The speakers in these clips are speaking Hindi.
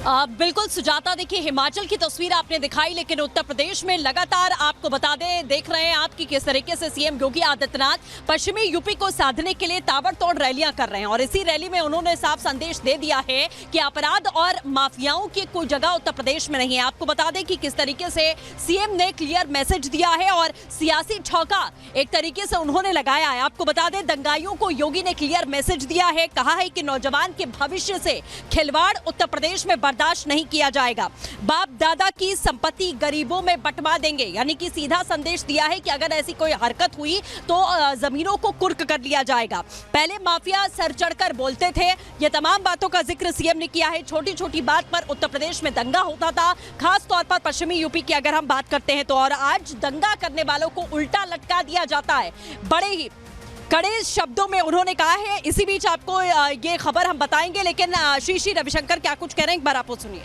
बिल्कुल सुजाता, देखिए हिमाचल की तस्वीर आपने दिखाई, लेकिन उत्तर प्रदेश में लगातार आपको बता दें, देख रहे हैं आप कि किस तरीके से सीएम योगी आदित्यनाथ पश्चिमी यूपी को साधने के लिए ताबड़तोड़ रैलियां कर रहे हैं। और इसी रैली में उन्होंने साफ संदेश दे दिया है कि अपराध और माफियाओं की कोई जगह उत्तर प्रदेश में नहीं है। आपको बता दें कि किस तरीके से सीएम ने क्लियर मैसेज दिया है और सियासी छौका एक तरीके से उन्होंने लगाया है। आपको बता दें, दंगाइयों को योगी ने क्लियर मैसेज दिया है, कहा है कि नौजवान के भविष्य से खिलवाड़ उत्तर प्रदेश में बर्दाश्त नहीं किया जाएगा। बाप दादा की संपत्ति गरीबों में बंटवा देंगे, यानी कि सीधा संदेश दिया है कि अगर ऐसी कोई हरकत हुई तो जमीनों को कुर्क कर लिया जाएगा। पहले माफिया सर चढ़कर बोलते थे, ये तमाम बातों का जिक्र सीएम ने किया है। छोटी छोटी बात पर उत्तर प्रदेश में दंगा होता था, खास तौर पर पश्चिमी यूपी की अगर हम बात करते हैं तो। और आज दंगा करने वालों को उल्टा लटका दिया जाता है, बड़े ही कड़े शब्दों में उन्होंने कहा है। इसी बीच आपको ये खबर हम बताएंगे, लेकिन श्री रविशंकर क्या कुछ कह रहे हैं, एक बार आप सुनिए।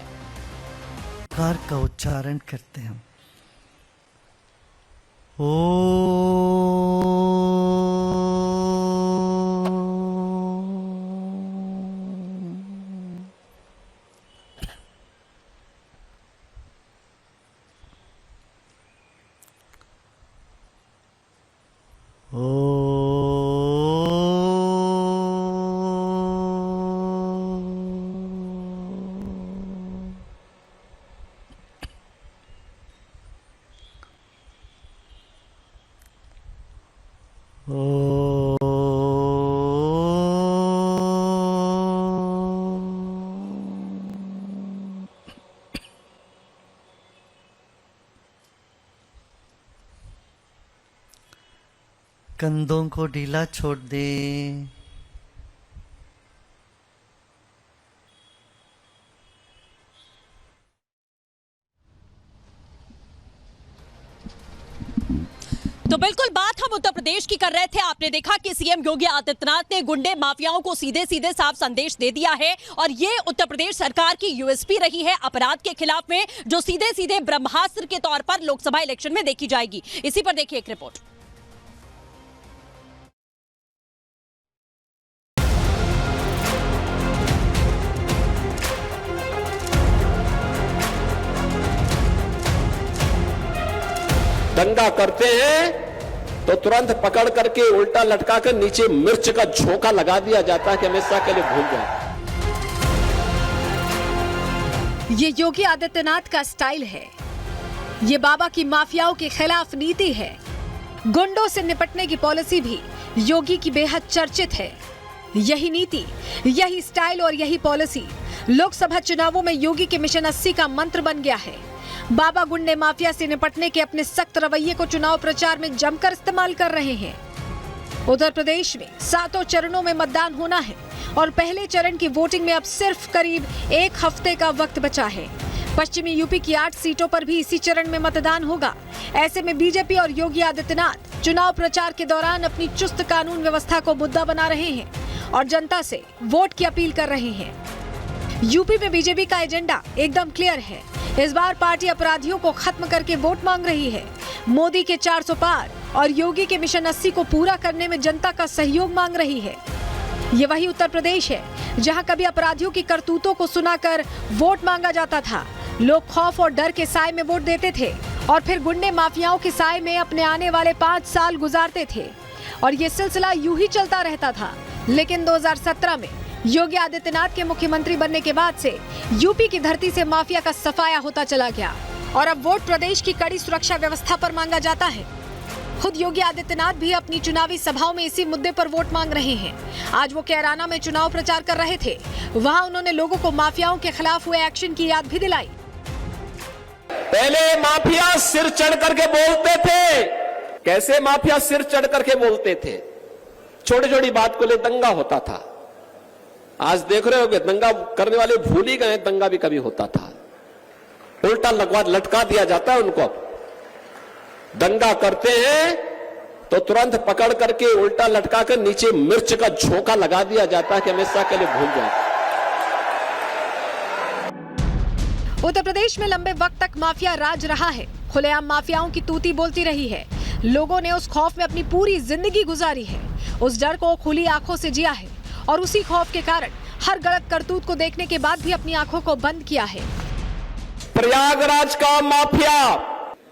कार का उच्चारण करते हैं कंधों को ढीला छोड़ दे। तो बिल्कुल बात हम उत्तर प्रदेश की कर रहे थे। आपने देखा कि सीएम योगी आदित्यनाथ ने गुंडे माफियाओं को सीधे सीधे साफ संदेश दे दिया है और ये उत्तर प्रदेश सरकार की यूएसपी रही है अपराध के खिलाफ में, जो सीधे सीधे ब्रह्मास्त्र के तौर पर लोकसभा इलेक्शन में देखी जाएगी। इसी पर देखिए एक रिपोर्ट। दंगा करते हैं तो तुरंत पकड़ करके उल्टा लटका कर नीचे मिर्च का झोंका लगा दिया जाता है कि हमेशा के लिए भूल जाए। ये योगी आदित्यनाथ का स्टाइल है। ये बाबा की माफियाओं के खिलाफ नीति है। गुंडों से निपटने की पॉलिसी भी योगी की बेहद चर्चित है। यही नीति, यही स्टाइल और यही पॉलिसी लोकसभा चुनावों में योगी के मिशन 80 का मंत्र बन गया है। बाबा गुंडे माफिया से निपटने के अपने सख्त रवैये को चुनाव प्रचार में जमकर इस्तेमाल कर रहे हैं। उत्तर प्रदेश में 7 चरणों में मतदान होना है और पहले चरण की वोटिंग में अब सिर्फ करीब 1 हफ्ते का वक्त बचा है। पश्चिमी यूपी की 8 सीटों पर भी इसी चरण में मतदान होगा। ऐसे में बीजेपी और योगी आदित्यनाथ चुनाव प्रचार के दौरान अपनी चुस्त कानून व्यवस्था को मुद्दा बना रहे हैं और जनता से वोट की अपील कर रहे हैं। यूपी में बीजेपी का एजेंडा एकदम क्लियर है। इस बार पार्टी अपराधियों को खत्म करके वोट मांग रही है। मोदी के 400 पार और योगी के मिशन 80 को पूरा करने में जनता का सहयोग मांग रही है। ये वही उत्तर प्रदेश है जहां कभी अपराधियों की करतूतों को सुनाकर वोट मांगा जाता था। लोग खौफ और डर के साए में वोट देते थे और फिर गुंडे माफियाओं के साए में अपने आने वाले 5 साल गुजारते थे और ये सिलसिला यूं ही चलता रहता था। लेकिन 2017 में योगी आदित्यनाथ के मुख्यमंत्री बनने के बाद से यूपी की धरती से माफिया का सफाया होता चला गया और अब वोट प्रदेश की कड़ी सुरक्षा व्यवस्था पर मांगा जाता है। खुद योगी आदित्यनाथ भी अपनी चुनावी सभाओं में इसी मुद्दे पर वोट मांग रहे हैं। आज वो कैराना में चुनाव प्रचार कर रहे थे। वहां उन्होंने लोगों को माफियाओं के खिलाफ हुए एक्शन की याद भी दिलाई। पहले माफिया सिर चढ़ करके बोलते थे। कैसे माफिया सिर चढ़ करके बोलते थे? छोटी छोटी बात को ले दंगा होता था। आज देख रहे हो कि दंगा करने वाले भूल ही गए, दंगा भी कभी होता था। उल्टा लटका दिया जाता है उनको। दंगा करते हैं तो तुरंत पकड़ करके उल्टा लटका कर नीचे मिर्च का झोंका लगा दिया जाता है कि हमेशा के लिए भूल जाए। उत्तर प्रदेश में लंबे वक्त तक माफिया राज रहा है। खुलेआम माफियाओं की तूती बोलती रही है। लोगों ने उस खौफ में अपनी पूरी जिंदगी गुजारी है। उस डर को खुली आंखों से जिया है और उसी खौफ के कारण हर गलत करतूत को देखने के बाद भी अपनी आंखों को बंद किया है। प्रयागराज का माफिया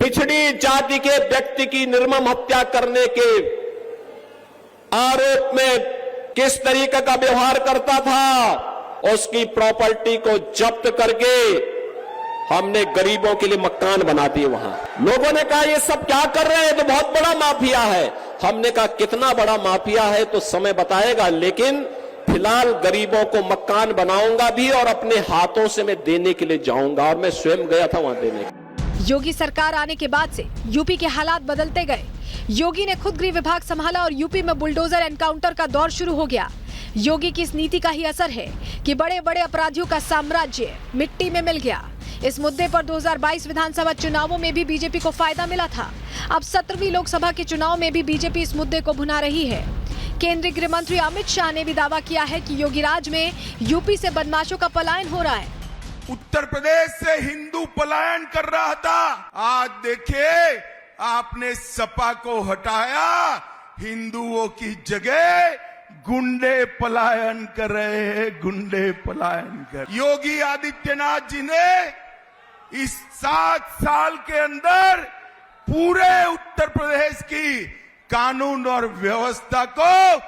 पिछड़ी जाति के व्यक्ति की निर्मम हत्या करने के आरोप में किस तरीके का व्यवहार करता था, उसकी प्रॉपर्टी को जब्त करके हमने गरीबों के लिए मकान बना दिए। वहां लोगों ने कहा ये सब क्या कर रहे हैं, तो बहुत बड़ा माफिया है। हमने कहा कितना बड़ा माफिया है तो समय बताएगा, लेकिन फिलहाल गरीबों को मकान बनाऊंगा भी और अपने हाथों से मैं देने के लिए जाऊंगा, और मैं स्वयं गया था वहां देने। योगी सरकार आने के बाद से यूपी के हालात बदलते गए। योगी ने खुद गृह विभाग संभाला और यूपी में बुलडोजर एनकाउंटर का दौर शुरू हो गया। योगी की इस नीति का ही असर है कि बड़े बड़े अपराधियों का साम्राज्य मिट्टी में मिल गया। इस मुद्दे पर 2022 विधानसभा चुनावों में भी बीजेपी को फायदा मिला था। अब 17वीं लोकसभा के चुनाव में भी बीजेपी इस मुद्दे को भुना रही है। केंद्रीय गृह मंत्री अमित शाह ने भी दावा किया है कि योगी राज में यूपी से बदमाशों का पलायन हो रहा है। उत्तर प्रदेश से हिंदू पलायन कर रहा था, आज देखिए आपने सपा को हटाया, हिंदुओं की जगह गुंडे पलायन कर रहे हैं, गुंडे पलायन कर। योगी आदित्यनाथ जी ने इस 7 साल के अंदर पूरे उत्तर प्रदेश की कानून और व्यवस्था को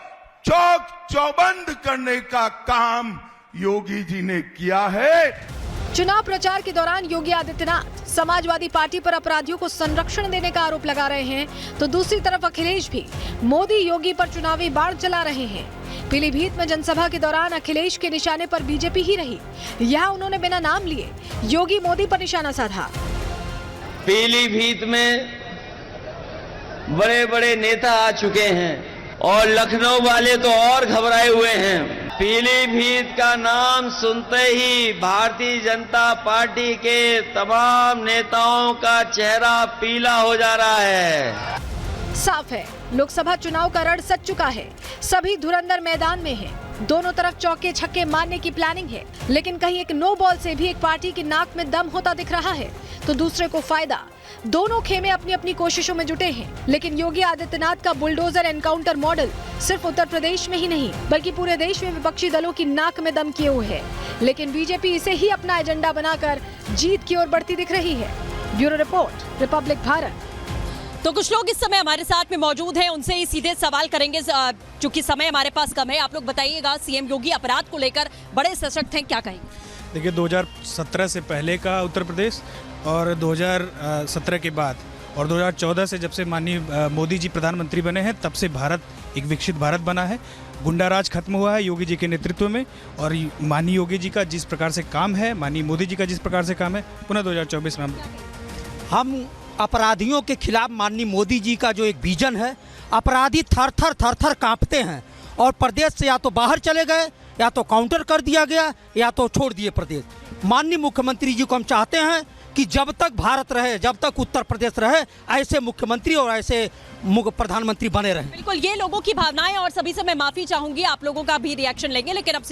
चौक चौबंद करने का काम योगी जी ने किया है। चुनाव प्रचार के दौरान योगी आदित्यनाथ समाजवादी पार्टी पर अपराधियों को संरक्षण देने का आरोप लगा रहे हैं, तो दूसरी तरफ अखिलेश भी मोदी योगी पर चुनावी बाण चला रहे हैं। पीलीभीत में जनसभा के दौरान अखिलेश के निशाने पर बीजेपी ही रही। यहाँ उन्होंने बिना नाम लिए योगी मोदी पर निशाना साधा। पीलीभीत में बड़े बड़े नेता आ चुके हैं और लखनऊ वाले तो और घबराए हुए हैं। पीलीभीत का नाम सुनते ही भारतीय जनता पार्टी के तमाम नेताओं का चेहरा पीला हो जा रहा है। साफ है, लोकसभा चुनाव का रण सज चुका है। सभी धुरंधर मैदान में हैं। दोनों तरफ चौके छक्के मारने की प्लानिंग है, लेकिन कहीं एक नो बॉल से भी एक पार्टी की नाक में दम होता दिख रहा है तो दूसरे को फायदा। दोनों खेमे अपनी अपनी कोशिशों में जुटे हैं, लेकिन योगी आदित्यनाथ का बुलडोजर एनकाउंटर मॉडल सिर्फ उत्तर प्रदेश में ही नहीं बल्कि पूरे देश में विपक्षी दलों की नाक में दम किए हुए है। लेकिन बीजेपी इसे ही अपना एजेंडा बनाकर जीत की ओर बढ़ती दिख रही है। Bureau report, Republic Bharat. तो कुछ लोग इस समय हमारे साथ में मौजूद हैं, उनसे ही सीधे सवाल करेंगे। चूंकि समय हमारे पास कम है, आप लोग बताइएगा, सीएम योगी अपराध को लेकर बड़े सशक्त हैं, क्या कहेंगे? देखिए, 2017 से पहले का उत्तर प्रदेश और 2017 के बाद और 2014 से जब से माननीय मोदी जी प्रधानमंत्री बने हैं, तब से भारत एक विकसित भारत बना है। गुंडाराज खत्म हुआ है योगी जी के नेतृत्व में, और माननीय योगी जी का जिस प्रकार से काम है, माननीय मोदी जी का जिस प्रकार से काम है, पुनः 2024 में हम अपराधियों के खिलाफ माननीय मोदी जी का जो एक विजन है, अपराधी थर थर कांपते हैं और प्रदेश से या तो बाहर चले गए, या तो काउंटर कर दिया गया, या तो छोड़ दिए प्रदेश। माननीय मुख्यमंत्री जी को हम चाहते हैं कि जब तक भारत रहे, जब तक उत्तर प्रदेश रहे, ऐसे मुख्यमंत्री और ऐसे प्रधानमंत्री बने रहे। बिल्कुल, ये लोगों की भावनाएं और सभी से मैं माफी चाहूंगी, आप लोगों का भी रिएक्शन लेंगे, लेकिन अब सीधे